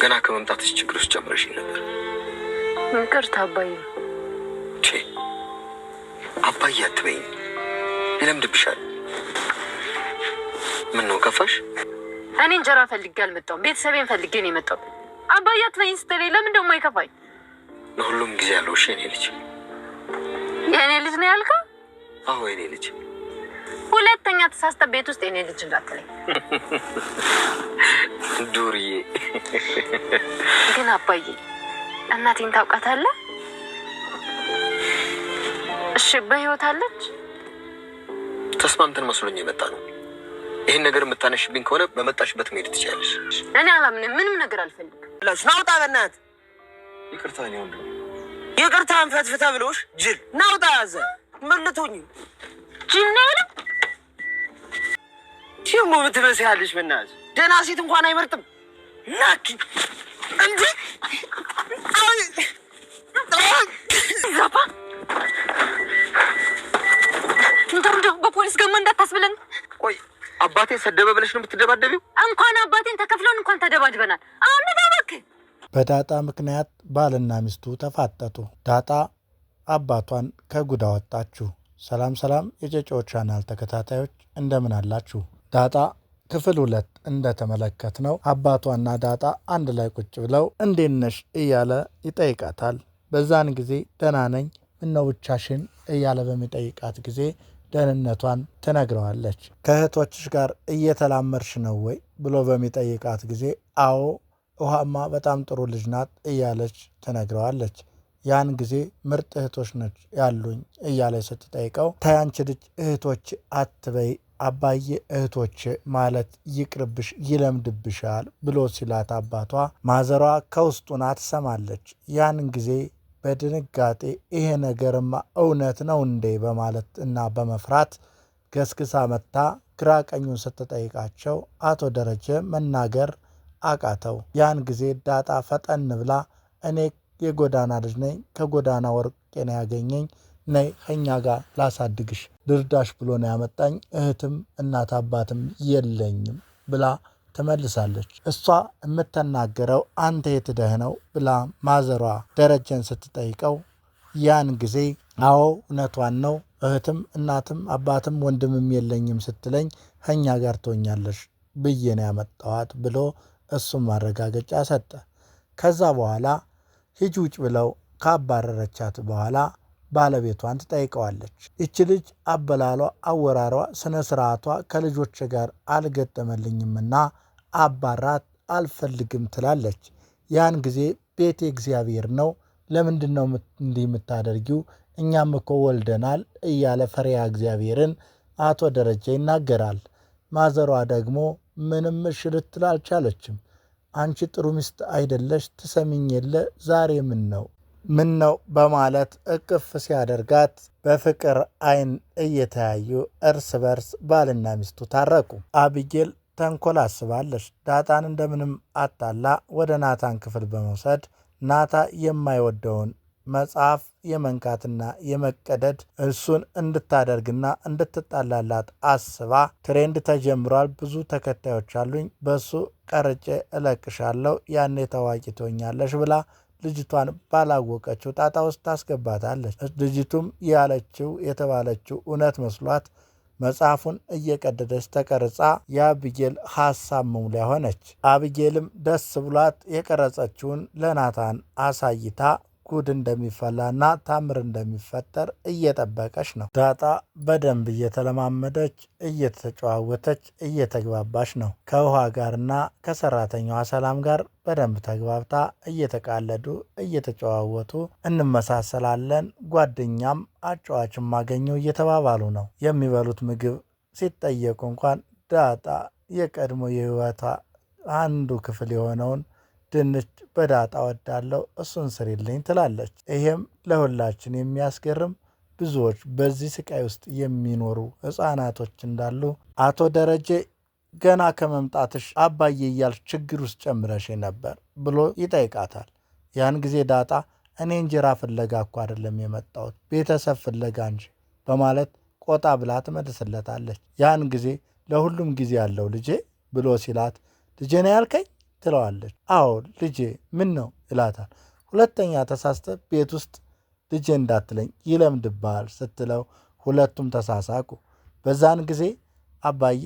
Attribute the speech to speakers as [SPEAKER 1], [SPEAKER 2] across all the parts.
[SPEAKER 1] ገና ከመምጣትሽ ችግር ውስጥ ጨምረሽ ነበር።
[SPEAKER 2] ይቅርታ አባዬ።
[SPEAKER 1] አባዬ አትበይኝ፣ ይለምድብሻል። ምን ነው ከፋሽ?
[SPEAKER 2] እኔ እንጀራ ፈልጌ አልመጣሁም፣ ቤተሰቤን ፈልጌ ነው የመጣሁት። አባዬ አትበይኝ ስትለኝ ለምን ደግሞ አይከፋኝ?
[SPEAKER 1] ለሁሉም ጊዜ ያለው እሺ። የኔ ልጅ
[SPEAKER 2] የኔ ልጅ ነው ያልከው?
[SPEAKER 1] አዎ የኔ ልጅ።
[SPEAKER 2] ሁለተኛ ተሳስተ ቤት ውስጥ የኔ ልጅ እንዳትለኝ
[SPEAKER 1] ዱርዬ።
[SPEAKER 2] ግን አባዬ እናቴን ታውቃታለህ? እሺ በህይወት አለች?
[SPEAKER 1] ተስማምተን መስሎኝ የመጣ ነው። ይሄን ነገር የምታነሽብኝ ከሆነ በመጣሽበት መሄድ ትችያለሽ።
[SPEAKER 2] እኔ አላምንም፣ ምንም ነገር አልፈልግም።
[SPEAKER 3] ናውጣ በእናትህ።
[SPEAKER 1] ይቅርታ ነው ወንድም።
[SPEAKER 3] ይቅርታን ፈትፍታ ብሎሽ ጅል ናውጣ። ያዘ ምን ልትሆኚ
[SPEAKER 2] ጅል ነው ያለው?
[SPEAKER 3] ደግሞ ብትመስያለሽ በእናትህ። ደህና ሴት እንኳን አይመርጥም። ላኪ እንዴ
[SPEAKER 2] ዛባ እንደው በፖሊስ ገማ እንዳታስብለን።
[SPEAKER 1] ቆይ አባቴን ሰደበ ብለሽ ነው የምትደባደቢው?
[SPEAKER 2] እንኳን አባቴን ተከፍለን እንኳን ተደባድበናል። አሁን ደባክ።
[SPEAKER 4] በዳጣ ምክንያት ባልና ሚስቱ ተፋጠጡ። ዳጣ አባቷን ከጉዳ ወጣችሁ። ሰላም ሰላም የጨጨሆ ቻናል ተከታታዮች እንደምን አላችሁ? ዳጣ ክፍል 2 እንደተመለከትነው አባቷና ዳጣ አንድ ላይ ቁጭ ብለው እንዴት ነሽ እያለ ይጠይቃታል። በዛን ጊዜ ደህና ነኝ ምነው ብቻሽን እያለ በሚጠይቃት ጊዜ ደህንነቷን ትነግረዋለች። ከእህቶችሽ ጋር እየተላመድሽ ነው ወይ ብሎ በሚጠይቃት ጊዜ አዎ ውሃማ በጣም ጥሩ ልጅ ናት እያለች ትነግረዋለች። ያን ጊዜ ምርጥ እህቶች ነች ያሉኝ እያለች ስትጠይቀው ታያንቺ ልጅ እህቶች አትበይ አባዬ እህቶች ማለት ይቅርብሽ ይለምድብሻል ብሎ ሲላት አባቷ ማዘሯ ከውስጡና ትሰማለች። ያን ጊዜ በድንጋጤ ይሄ ነገርማ እውነት ነው እንዴ በማለት እና በመፍራት ገስግሳ መታ ግራ ቀኙን ስትጠይቃቸው አቶ ደረጀ መናገር አቃተው። ያን ጊዜ ዳጣ ፈጠን ብላ እኔ የጎዳና ልጅ ነኝ፣ ከጎዳና ወርቄ ነው ያገኘኝ፣ ነይ ከኛ ጋር ላሳድግሽ ልርዳሽ ብሎ ነው ያመጣኝ፣ እህትም እናት አባትም የለኝም ብላ ትመልሳለች። እሷ የምትናገረው አንተ የትደህ ነው ብላ ማዘሯ ደረጀን ስትጠይቀው ያን ጊዜ አዎ እውነቷን ነው እህትም እናትም አባትም ወንድምም የለኝም ስትለኝ ከኛ ጋር ትሆኛለሽ ብዬ ነው ያመጣዋት ብሎ እሱም ማረጋገጫ ሰጠ። ከዛ በኋላ ሂጂ ውጭ ብለው ካባረረቻት በኋላ ባለቤቷን ትጠይቀዋለች። ይቺ ልጅ አበላሏ፣ አወራሯ፣ ስነ ስርዓቷ ከልጆች ጋር አልገጠመልኝምና አባራት አልፈልግም ትላለች። ያን ጊዜ ቤቴ እግዚአብሔር ነው ለምንድን ነው እንዲህ የምታደርጊው? እኛም እኮ ወልደናል እያለ ፈሪሃ እግዚአብሔርን አቶ ደረጀ ይናገራል። ማዘሯ ደግሞ ምንም እሺ ልትል አልቻለችም። አንቺ ጥሩ ሚስት አይደለሽ ትሰሚኝ የለ ዛሬ ምን ነው በማለት እቅፍ ሲያደርጋት በፍቅር አይን እየተያዩ እርስ በርስ ባልና ሚስቱ ታረቁ። አቢጌል ተንኮል አስባለች። ዳጣን እንደምንም አታላ ወደ ናታን ክፍል በመውሰድ ናታ የማይወደውን መጽሐፍ የመንካትና የመቀደድ እሱን እንድታደርግና እንድትጣላላት አስባ ትሬንድ ተጀምሯል፣ ብዙ ተከታዮች አሉኝ፣ በሱ ቀርጬ እለቅሻለሁ፣ ያኔ ታዋቂ ትሆኛለሽ ብላ ልጅቷን ባላወቀችው ጣጣ ውስጥ ታስገባታለች። ልጅቱም ያለችው የተባለችው እውነት መስሏት መጽሐፉን እየቀደደች ተቀርጻ የአቢጌል ሐሳብ መሙሊያ ሆነች። አቢጌልም ደስ ብሏት የቀረጸችውን ለናታን አሳይታ ጉድ እንደሚፈላና ታምር እንደሚፈጠር እየጠበቀች ነው። ዳጣ በደንብ እየተለማመደች እየተጨዋወተች እየተግባባች ነው። ከውሃ ጋርና ከሰራተኛዋ ሰላም ጋር በደንብ ተግባብታ እየተቃለዱ እየተጨዋወቱ እንመሳሰላለን፣ ጓደኛም አጫዋችም ማገኘው እየተባባሉ ነው። የሚበሉት ምግብ ሲጠየቁ እንኳን ዳጣ የቀድሞ የህይወቷ አንዱ ክፍል የሆነውን ድንች በዳጣ ወዳለው እሱን ስሪልኝ ትላለች። ይሄም ለሁላችን የሚያስገርም ብዙዎች በዚህ ስቃይ ውስጥ የሚኖሩ ህፃናቶች እንዳሉ አቶ ደረጀ ገና ከመምጣትሽ አባዬ እያልሽ ችግር ውስጥ ጨምረሽ ነበር ብሎ ይጠይቃታል። ያን ጊዜ ዳጣ እኔ እንጀራ ፍለጋ እኮ አይደለም የመጣሁት ቤተሰብ ፍለጋ እንጂ በማለት ቆጣ ብላ ትመልስለታለች። ያን ጊዜ ለሁሉም ጊዜ ያለው ልጄ ብሎ ሲላት ልጄ ነው ያልከኝ ትለዋለች። አዎ ልጄ ምን ነው ይላታል። ሁለተኛ ተሳስተ ቤት ውስጥ ልጄ እንዳትለኝ ይለምድብሃል ስትለው ሁለቱም ተሳሳቁ። በዛን ጊዜ አባዬ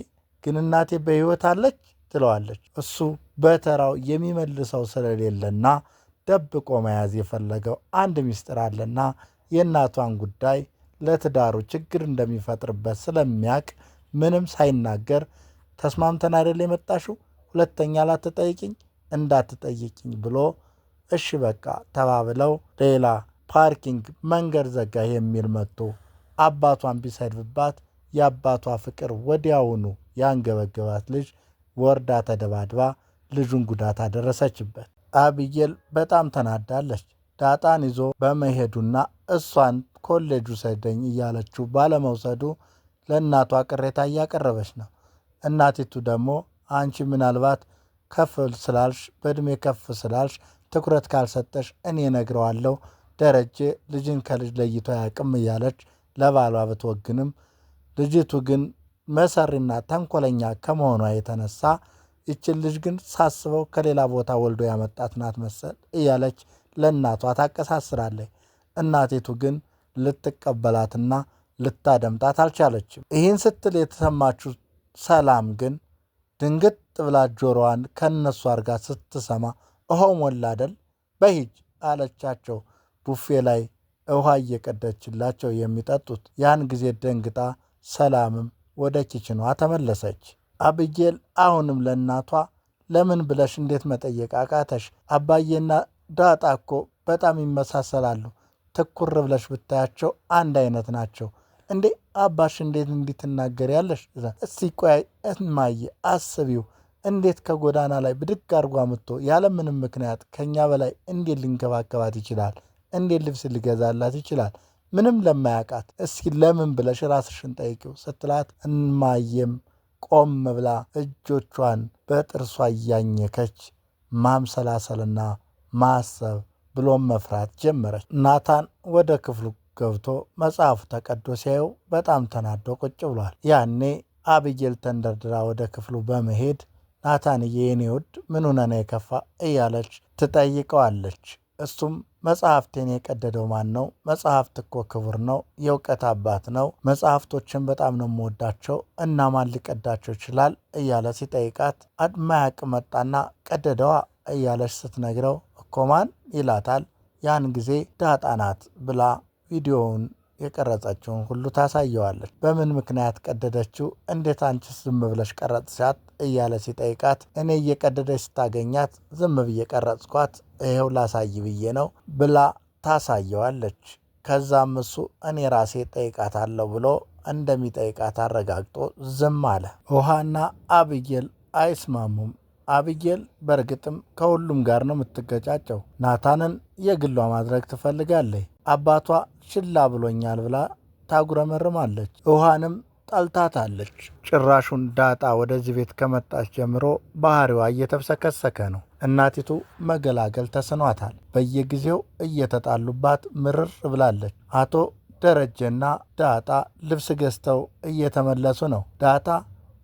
[SPEAKER 4] ግን እናቴ በሕይወት አለች ትለዋለች። እሱ በተራው የሚመልሰው ስለሌለና ደብቆ መያዝ የፈለገው አንድ ሚስጥር አለና የእናቷን ጉዳይ ለትዳሩ ችግር እንደሚፈጥርበት ስለሚያቅ ምንም ሳይናገር ተስማምተን አይደል የመጣሽው? ሁለተኛ ላትጠይቅኝ እንዳትጠይቅኝ ብሎ እሺ በቃ ተባብለው ሌላ ፓርኪንግ መንገድ ዘጋ የሚል መጥቶ አባቷን ቢሰድብባት የአባቷ ፍቅር ወዲያውኑ ያንገበገባት ልጅ ወርዳ ተደባድባ ልጁን ጉዳት አደረሰችበት። አቢጌል በጣም ተናዳለች። ዳጣን ይዞ በመሄዱና እሷን ኮሌጁ ሰደኝ እያለችው ባለመውሰዱ ለእናቷ ቅሬታ እያቀረበች ነው። እናቲቱ ደግሞ አንቺ ምናልባት ከፍ ስላልሽ በእድሜ ከፍ ስላልሽ ትኩረት ካልሰጠሽ እኔ ነግረዋለሁ ደረጀ ልጅን ከልጅ ለይቶ ያቅም እያለች ለባሏ ብትወግንም ልጅቱ ግን መሰሪና ተንኮለኛ ከመሆኗ የተነሳ ይችን ልጅ ግን ሳስበው ከሌላ ቦታ ወልዶ ያመጣት ናት መሰል እያለች ለእናቷ ታቀሳስራለች። እናቲቱ ግን ልትቀበላትና ልታደምጣት አልቻለችም። ይህን ስትል የተሰማችው ሰላም ግን ድንግጥ ብላ ጆሮዋን ከነሱ አርጋ ስትሰማ ውሃው ሞላ አይደል በሂጅ አለቻቸው። ቡፌ ላይ ውሃ እየቀደችላቸው የሚጠጡት። ያን ጊዜ ደንግጣ ሰላምም ወደ ኪችኗ ተመለሰች። አቢጌል አሁንም ለእናቷ ለምን ብለሽ እንዴት መጠየቅ አቃተሽ? አባዬና ዳጣ እኮ በጣም ይመሳሰላሉ። ትኩር ብለሽ ብታያቸው አንድ አይነት ናቸው። እንዴ አባሽ እንዴት እንዲትናገር ያለሽ? እስቲ ቆይ እማዬ አስቢው። እንዴት ከጎዳና ላይ ብድግ አርጓ ምቶ ያለምንም ምክንያት ከኛ በላይ እንዴት ሊንከባከባት ይችላል? እንዴት ልብስ ሊገዛላት ይችላል? ምንም ለማያውቃት እስኪ ለምን ብለሽ ራስሽን ጠይቂው ስትላት እማዬም ቆም ብላ እጆቿን በጥርሷ እያኘከች ማምሰላሰልና ማሰብ ብሎም መፍራት ጀመረች። ናታን ወደ ክፍሉ ገብቶ መጽሐፉ ተቀዶ ሲያየው በጣም ተናዶ ቁጭ ብሏል። ያኔ አቢጌል ተንደርድራ ወደ ክፍሉ በመሄድ ናታንዬ የኔ ውድ ምን ሆነ ነው የከፋ እያለች ትጠይቀዋለች። እሱም መጽሐፍቴን የቀደደው ማን ነው? መጽሐፍት እኮ ክቡር ነው፣ የእውቀት አባት ነው። መጽሐፍቶችን በጣም ነው የምወዳቸው እና ማን ሊቀዳቸው ይችላል እያለ ሲጠይቃት አድማያቅ መጣና ቀደደዋ እያለች ስትነግረው እኮ ማን ይላታል። ያን ጊዜ ዳጣ ናት ብላ ቪዲዮውን የቀረጸችውን ሁሉ ታሳየዋለች። በምን ምክንያት ቀደደችው? እንዴት አንቺስ ዝም ብለሽ ቀረጽሻት እያለ ሲጠይቃት እኔ እየቀደደች ስታገኛት ዝም ብዬ ቀረጽኳት፣ ይኸው ላሳይ ብዬ ነው ብላ ታሳየዋለች። ከዛም እሱ እኔ ራሴ ጠይቃታለሁ ብሎ እንደሚጠይቃት አረጋግጦ ዝም አለ። ውሃና አቢጌል አይስማሙም። አቢጌል በእርግጥም ከሁሉም ጋር ነው የምትገጫጨው። ናታንን የግሏ ማድረግ ትፈልጋለች። አባቷ ችላ ብሎኛል ብላ ታጉረመርማለች። ውሃንም ጠልታታለች። ጭራሹን ዳጣ ወደዚህ ቤት ከመጣች ጀምሮ ባህሪዋ እየተብሰከሰከ ነው። እናቲቱ መገላገል ተስኗታል። በየጊዜው እየተጣሉባት ምርር ብላለች። አቶ ደረጀና ዳጣ ልብስ ገዝተው እየተመለሱ ነው። ዳጣ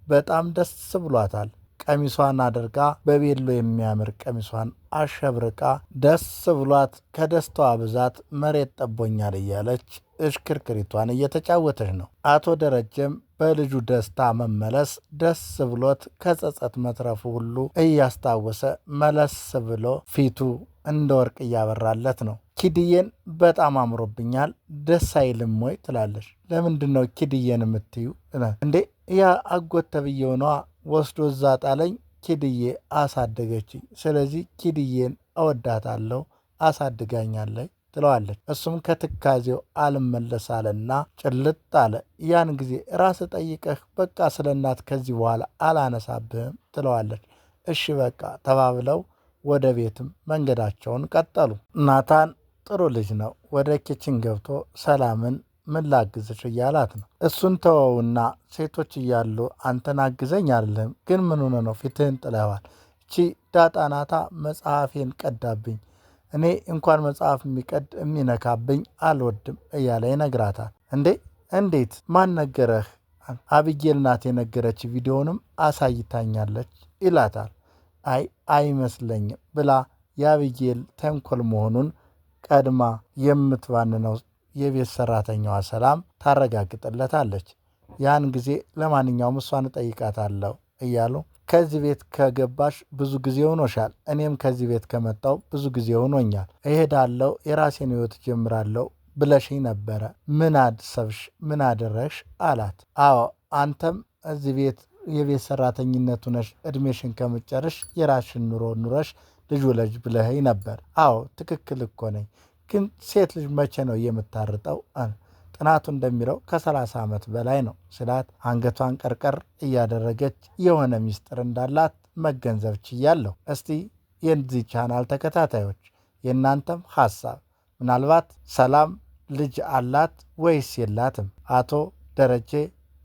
[SPEAKER 4] በጣም ደስ ብሏታል። ቀሚሷን አድርጋ በቤሎ የሚያምር ቀሚሷን አሸብርቃ ደስ ብሏት ከደስታዋ ብዛት መሬት ጠቦኛል እያለች እሽክርክሪቷን እየተጫወተች ነው። አቶ ደረጀም በልጁ ደስታ መመለስ ደስ ብሎት ከጸጸት መትረፉ ሁሉ እያስታወሰ መለስ ብሎ ፊቱ እንደ ወርቅ እያበራለት ነው። ኪድዬን በጣም አምሮብኛል ደስ አይልም ወይ ትላለች። ለምንድን ነው ኪድዬን የምትዩ? እንዴ ያ አጎት ተብዬው ነዋ ወስዶ እዛ ጣለኝ። ኪድዬ አሳደገችኝ። ስለዚህ ኪድዬን እወዳታለሁ፣ አሳድጋኛለች ትለዋለች። እሱም ከትካዜው አልመለሳለና ጭልጥ አለ። ያን ጊዜ ራስ ጠይቀህ በቃ ስለ እናት ከዚህ በኋላ አላነሳብህም ትለዋለች። እሺ በቃ ተባብለው ወደ ቤትም መንገዳቸውን ቀጠሉ። ናታን ጥሩ ልጅ ነው። ወደ ኪችን ገብቶ ሰላምን ምን ላግዝሽ እያላት ነው። እሱን ተወውና ሴቶች እያሉ አንተን አግዘኝ አልልህም፣ ግን ምን ሆነ ነው ፊትህን ጥለዋል? እቺ ዳጣ ናታ መጽሐፌን ቀዳብኝ። እኔ እንኳን መጽሐፍ የሚቀድ የሚነካብኝ አልወድም እያለ ይነግራታል። እንዴት ማን ነገረህ? አቢጌል ናት የነገረች፣ ቪዲዮንም አሳይታኛለች ይላታል። አይ አይመስለኝም ብላ የአብጌል ተንኮል መሆኑን ቀድማ የምትባንነው የቤት ሰራተኛዋ ሰላም ታረጋግጥለታለች። ያን ጊዜ ለማንኛውም እሷን እጠይቃታለሁ እያሉ ከዚህ ቤት ከገባሽ ብዙ ጊዜ ሆኖሻል፣ እኔም ከዚህ ቤት ከመጣው ብዙ ጊዜ ሆኖኛል፣ እሄዳለሁ፣ የራሴን ህይወት ጀምራለሁ ብለሽኝ ነበረ። ምን አሰብሽ? ምን አደረግሽ? አላት። አዎ አንተም እዚህ ቤት የቤት ሰራተኝነት ሆነሽ እድሜሽን ከምጨርሽ የራስሽን ኑሮ ኑረሽ ልጅ ወለጅ ብለኸኝ ነበር። አዎ ትክክል እኮ ነኝ፣ ግን ሴት ልጅ መቼ ነው የምታርጠው? ጥናቱ እንደሚለው ከ30 ዓመት በላይ ነው ስላት አንገቷን ቀርቀር እያደረገች የሆነ ሚስጥር እንዳላት መገንዘብ ችያለሁ። እስቲ የዚህ ቻናል ተከታታዮች የእናንተም ሐሳብ፣ ምናልባት ሰላም ልጅ አላት ወይስ የላትም? አቶ ደረጀ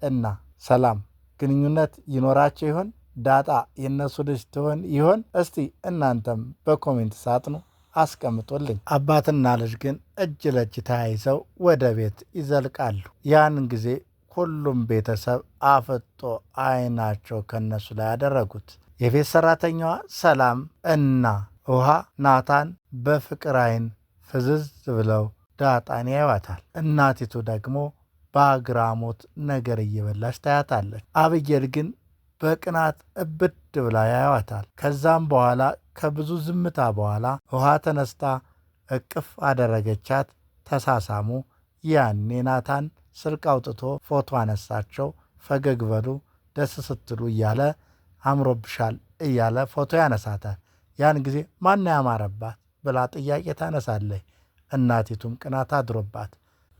[SPEAKER 4] እና ሰላም ግንኙነት ይኖራቸው ይሆን? ዳጣ የእነሱ ልጅ ትሆን ይሆን? እስቲ እናንተም በኮሜንት ሳጥኑ አስቀምጦልኝ። አባትና ልጅ ግን እጅ ለእጅ ተያይዘው ወደ ቤት ይዘልቃሉ። ያን ጊዜ ሁሉም ቤተሰብ አፍጦ አይናቸው ከነሱ ላይ ያደረጉት የቤት ሰራተኛዋ ሰላም እና ውሃ ናታን በፍቅር አይን ፍዝዝ ብለው ዳጣን ያዩዋታል። እናቲቱ ደግሞ በአግራሞት ነገር እየበላች ታያታለች። አብጌል ግን በቅናት እብድ ብላ ያዩዋታል። ከዛም በኋላ ከብዙ ዝምታ በኋላ ውሃ ተነስታ እቅፍ አደረገቻት። ተሳሳሙ። ያኔ ናታን ስልክ አውጥቶ ፎቶ አነሳቸው። ፈገግ በሉ ደስ ስትሉ እያለ አምሮብሻል እያለ ፎቶ ያነሳታል። ያን ጊዜ ማን ያማረባት ብላ ጥያቄ ታነሳለች። እናቲቱም ቅናት አድሮባት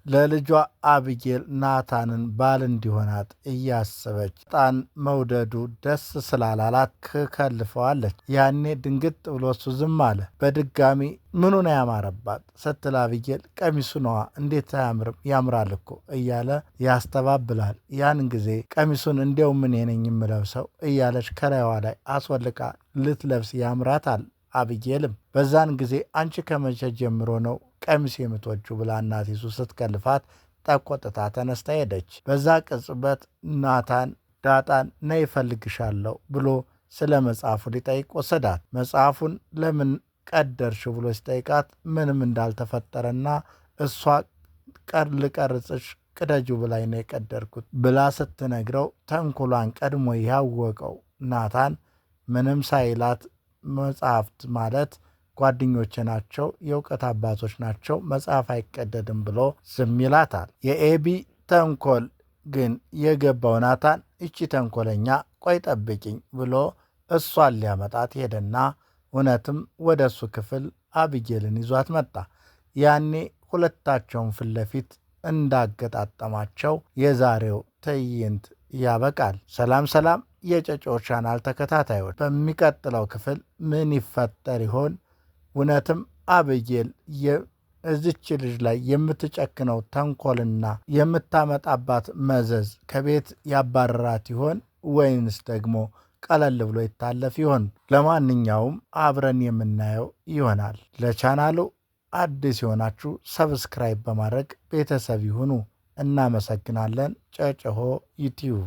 [SPEAKER 4] ለልጇ አብጌል ናታንን ባል እንዲሆናት እያሰበች ጣን መውደዱ ደስ ስላላላት ክከልፈዋለች። ያኔ ድንግጥ ብሎ እሱ ዝም አለ። በድጋሚ ምኑን ያማረባት ስትል አብጌል ቀሚሱ ነዋ እንዴት አያምርም ያምራል እኮ እያለ ያስተባብላል። ያን ጊዜ ቀሚሱን እንዲያው ምን ነኝ የምለብሰው እያለች ከላይዋ ላይ አስወልቃ ልትለብስ ያምራታል። አብጌልም በዛን ጊዜ አንቺ ከመቼ ጀምሮ ነው ቀሚስ የምትወጁ ብላ እናቲቱ ስትከልፋት ተቆጥታ ተነስታ ሄደች። በዛ ቅጽበት ናታን ዳጣን ነይ እፈልግሻለሁ ብሎ ስለ መጽሐፉ ሊጠይቅ ወሰዳት። መጽሐፉን ለምን ቀደርሽ ብሎ ሲጠይቃት ምንም እንዳልተፈጠረና እሷ ልቀርጽሽ ቅደጁ ብላኝ ነው የቀደርኩት ብላ ስትነግረው ተንኮሏን ቀድሞ ያወቀው ናታን ምንም ሳይላት መጽሐፍት ማለት ጓደኞች ናቸው፣ የእውቀት አባቶች ናቸው፣ መጽሐፍ አይቀደድም ብሎ ዝም ይላታል። የኤቢ ተንኮል ግን የገባው ናታን እቺ ተንኮለኛ ቆይ ጠብቂኝ ብሎ እሷን ሊያመጣት ሄደና እውነትም ወደ እሱ ክፍል አብጌልን ይዟት መጣ። ያኔ ሁለታቸውን ፊት ለፊት እንዳገጣጠማቸው የዛሬው ትዕይንት ያበቃል። ሰላም ሰላም የጨጮ ቻናል ተከታታዮች፣ በሚቀጥለው ክፍል ምን ይፈጠር ይሆን? እውነትም አብጌል እዚች ልጅ ላይ የምትጨክነው ተንኮልና የምታመጣባት መዘዝ ከቤት ያባረራት ይሆን ወይንስ ደግሞ ቀለል ብሎ ይታለፍ ይሆን? ለማንኛውም አብረን የምናየው ይሆናል። ለቻናሉ አዲስ የሆናችሁ ሰብስክራይብ በማድረግ ቤተሰብ ይሁኑ። እናመሰግናለን። ጨጨሆ ዩቲዩብ